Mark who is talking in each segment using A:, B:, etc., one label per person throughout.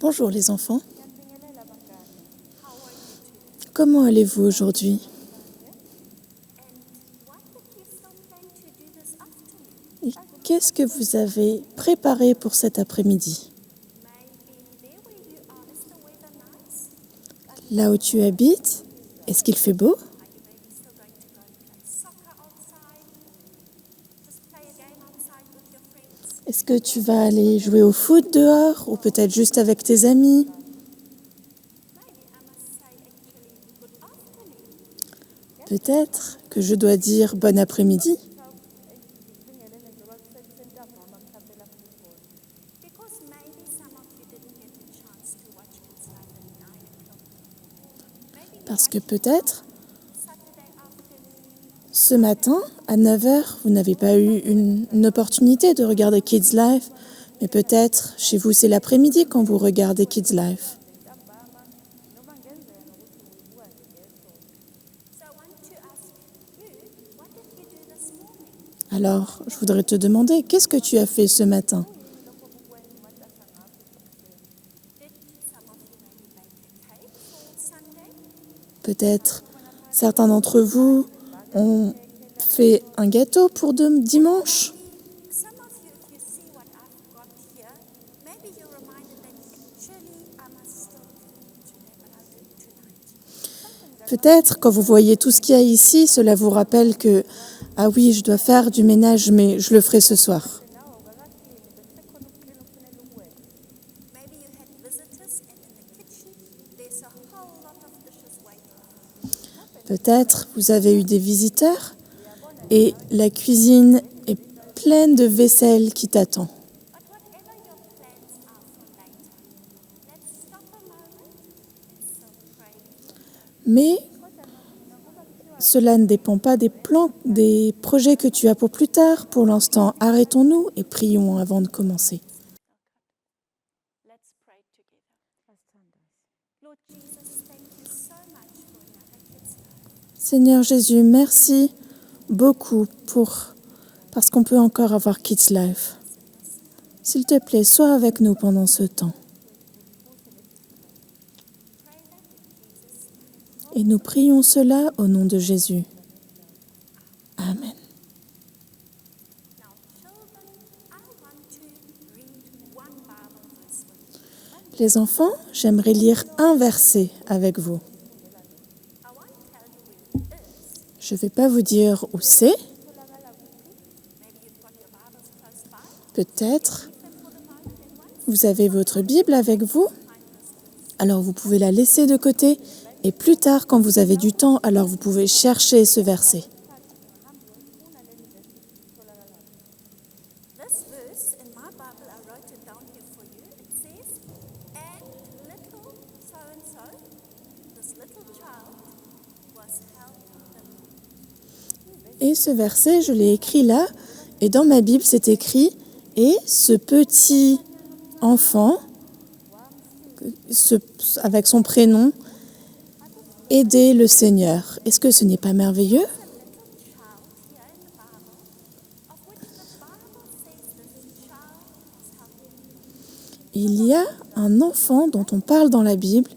A: Bonjour les enfants. Comment allez-vous aujourd'hui? Et qu'est-ce que vous avez préparé pour cet après-midi? Là où tu habites, est-ce qu'il fait beau? Est-ce que tu vas aller jouer au foot dehors ou peut-être juste avec tes amis? Peut-être que je dois dire bon après-midi. Parce que peut-être, ce matin, à 9h, vous n'avez pas eu une opportunité de regarder Kids Life, mais peut-être chez vous c'est l'après-midi quand vous regardez Kids Life. Alors, je voudrais te demander, qu'est-ce que tu as fait ce matin? Peut-être certains d'entre vous ont fait un gâteau pour dimanche. Peut-être, quand vous voyez tout ce qu'il y a ici, cela vous rappelle que « Ah oui, je dois faire du ménage, mais je le ferai ce soir. » Peut-être vous avez eu des visiteurs et la cuisine est pleine de vaisselle qui t'attend. Mais cela ne dépend pas des plans, des projets que tu as pour plus tard. Pour l'instant, arrêtons-nous et prions avant de commencer. Seigneur Jésus, merci beaucoup parce qu'on peut encore avoir Kids Life. S'il te plaît, sois avec nous pendant ce temps. Et nous prions cela au nom de Jésus. Amen. Les enfants, j'aimerais lire un verset avec vous. Je ne vais pas vous dire où c'est. Peut-être vous avez votre Bible avec vous. Alors vous pouvez la laisser de côté et plus tard, quand vous avez du temps, alors vous pouvez chercher ce verset. Et ce verset, je l'ai écrit là, et dans ma Bible, c'est écrit « Et ce petit enfant, avec son prénom, aidait le Seigneur. » Est-ce que ce n'est pas merveilleux? Il y a un enfant dont on parle dans la Bible,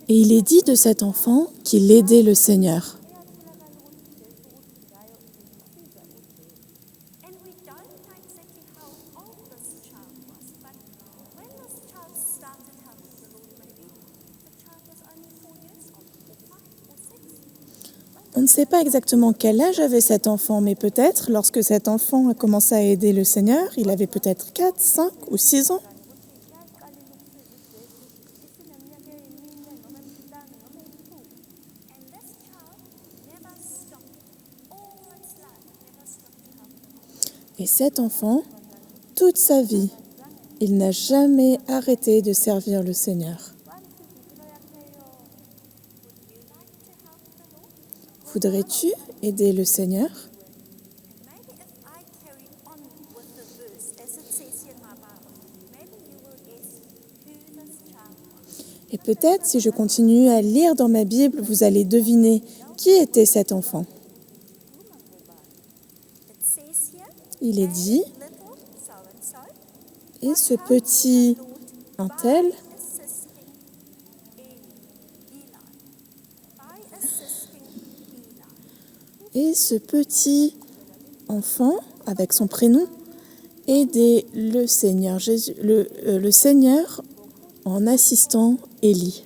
A: et il est dit de cet enfant qu'il aidait le Seigneur. On ne sait pas exactement quel âge avait cet enfant, mais peut-être, lorsque cet enfant a commencé à aider le Seigneur, il avait peut-être 4, 5 ou 6 ans. Et cet enfant, toute sa vie, il n'a jamais arrêté de servir le Seigneur. Voudrais-tu aider le Seigneur? Et peut-être, si je continue à lire dans ma Bible, vous allez deviner qui était cet enfant. Il est dit, et ce petit un tel Et ce petit enfant, avec son prénom, aidait le Seigneur Jésus, le Seigneur en assistant Élie.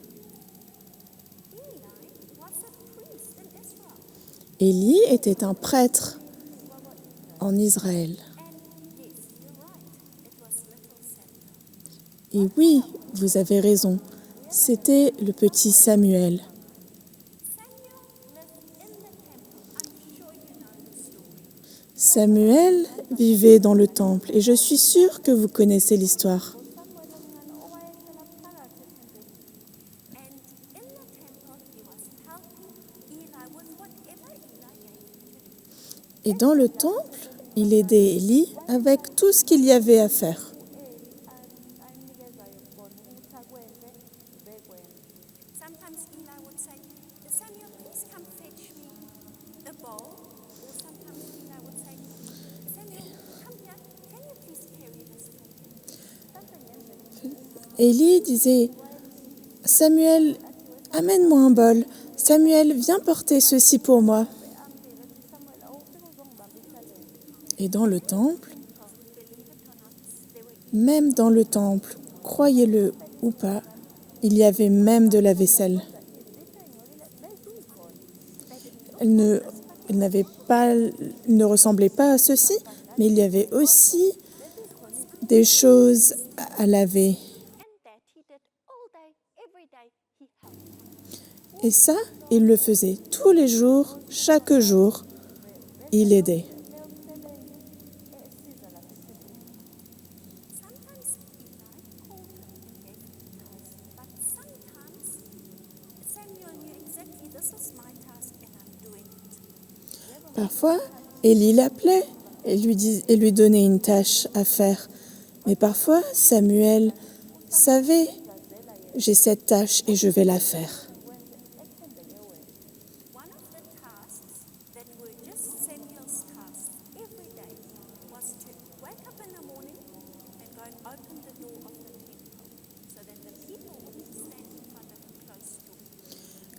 A: Élie était un prêtre en Israël. Et oui, vous avez raison, c'était le petit Samuel. Samuel vivait dans le temple et je suis sûre que vous connaissez l'histoire. Et dans le temple, il aidait Élie avec tout ce qu'il y avait à faire. Élie disait « Samuel, amène-moi un bol. Samuel, viens porter ceci pour moi. » Et dans le temple, même dans le temple, croyez-le ou pas, il y avait même de la vaisselle. Elle ne ressemblait pas à ceci, mais il y avait aussi des choses à laver. Et ça, il le faisait tous les jours, chaque jour, il aidait. Parfois, Élie l'appelait et lui donnait une tâche à faire. Mais parfois, Samuel savait, j'ai cette tâche et je vais la faire.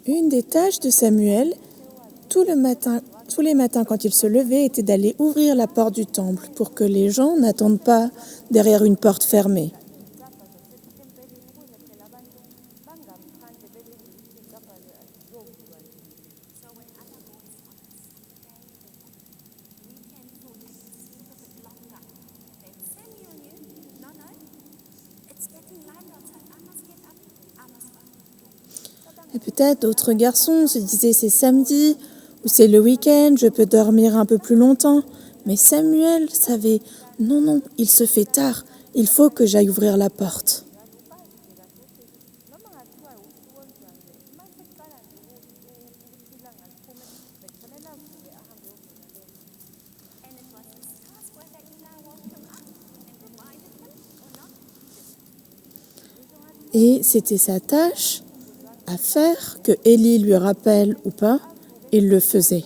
A: Une des tâches de Samuel, tous les matins quand il se levait, était d'aller ouvrir la porte du temple pour que les gens n'attendent pas derrière une porte fermée. Et peut-être d'autres garçons se disaient c'est samedi ou c'est le week-end, je peux dormir un peu plus longtemps. Mais Samuel savait, non, il se fait tard, il faut que j'aille ouvrir la porte. Et c'était sa tâche à faire, que Élie lui rappelle ou pas, il le faisait.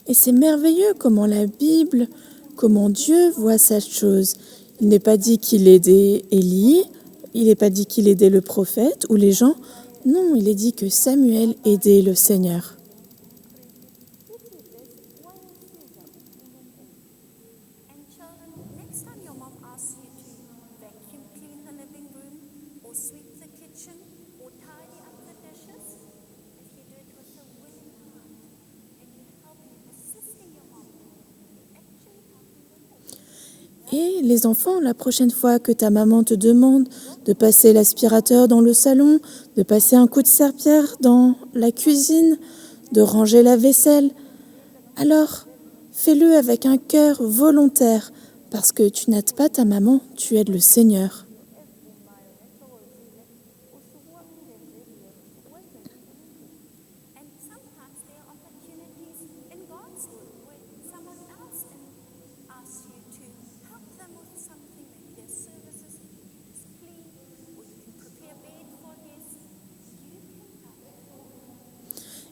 A: Et c'est merveilleux comment la Bible, comment Dieu voit cette chose. Il n'est pas dit qu'il aidait Élie, il n'est pas dit qu'il aidait le prophète ou les gens. Non, il est dit que Samuel aidait le Seigneur. Et les enfants, la prochaine fois que ta maman te demande de passer l'aspirateur dans le salon, de passer un coup de serpillère dans la cuisine, de ranger la vaisselle, alors fais-le avec un cœur volontaire, parce que tu n'aides pas ta maman, tu aides le Seigneur.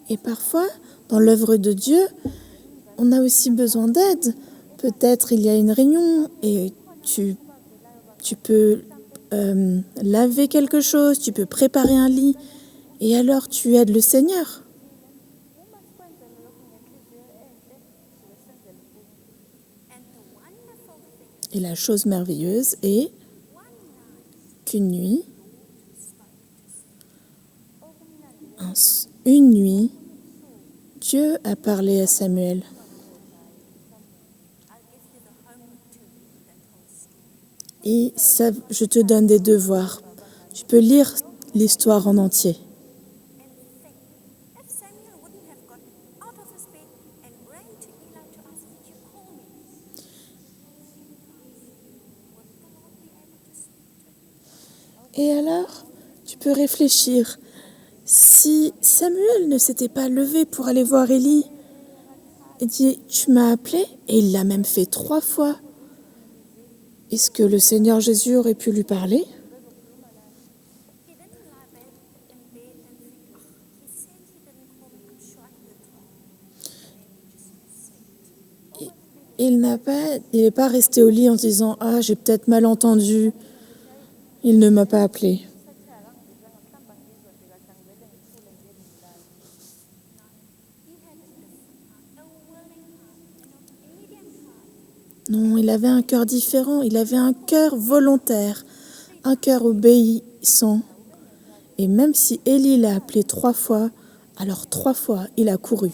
A: Et parfois, dans l'œuvre de Dieu, on a aussi besoin d'aide. Peut-être il y a une réunion et tu peux laver quelque chose, tu peux préparer un lit, et alors tu aides le Seigneur. Et la chose merveilleuse est qu'une nuit, une nuit, Dieu a parlé à Samuel. Et ça, je te donne des devoirs. Tu peux lire l'histoire en entier. Et alors, tu peux réfléchir. Si Samuel ne s'était pas levé pour aller voir Élie et dit « Tu m'as appelé » et il l'a même fait 3 fois, est-ce que le Seigneur Jésus aurait pu lui parler ? Il n'est pas resté au lit en disant « Ah, j'ai peut-être mal entendu, il ne m'a pas appelé ». Non, il avait un cœur différent, il avait un cœur volontaire, un cœur obéissant. Et même si Élie l'a appelé 3 fois, alors 3 fois il a couru.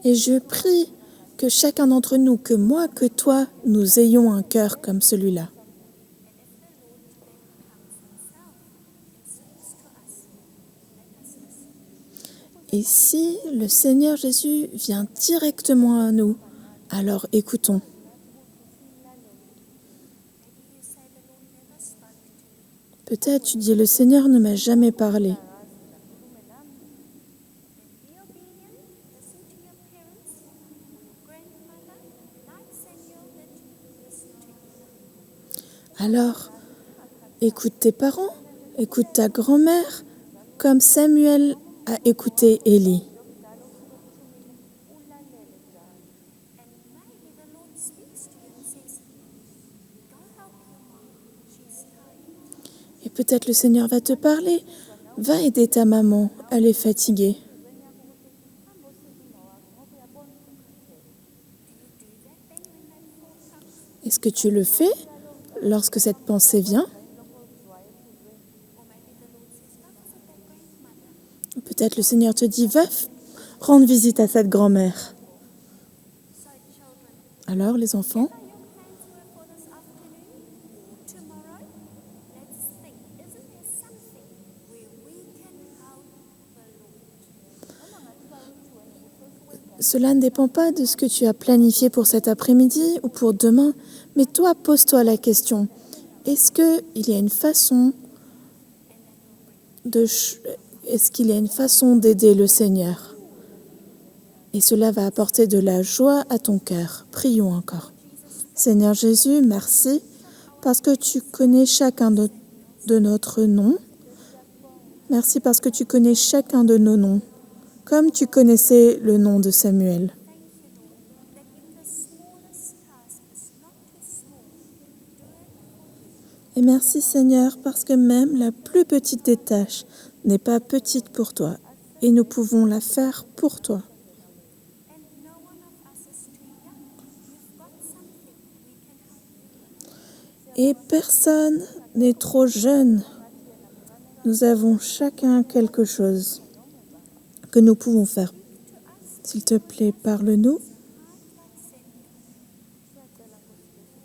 A: Et je prie que chacun d'entre nous, que moi, que toi, nous ayons un cœur comme celui-là. Et si le Seigneur Jésus vient directement à nous, alors écoutons. Peut-être tu dis, le Seigneur ne m'a jamais parlé. Alors, écoute tes parents, écoute ta grand-mère, comme Samuel a écouté Élie. Et peut-être le Seigneur va te parler. Va aider ta maman, elle est fatiguée. Est-ce que tu le fais lorsque cette pensée vient ? Peut-être le Seigneur te dit, va rendre visite à cette grand-mère. Alors, les enfants ? Cela ne dépend pas de ce que tu as planifié pour cet après-midi ou pour demain, mais toi, pose-toi la question. Est-ce qu'il y a une façon d'aider le Seigneur ? Et cela va apporter de la joie à ton cœur. Prions encore. Seigneur Jésus, merci parce que tu connais chacun de notre nom. Merci parce que tu connais chacun de nos noms, comme tu connaissais le nom de Samuel. Et merci Seigneur parce que même la plus petite des tâches n'est pas petite pour toi et nous pouvons la faire pour toi. Et personne n'est trop jeune. Nous avons chacun quelque chose que nous pouvons faire. S'il te plaît, parle-nous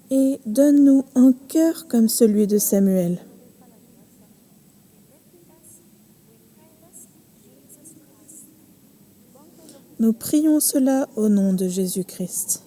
A: et donne-nous un cœur comme celui de Samuel. Nous prions cela au nom de Jésus-Christ.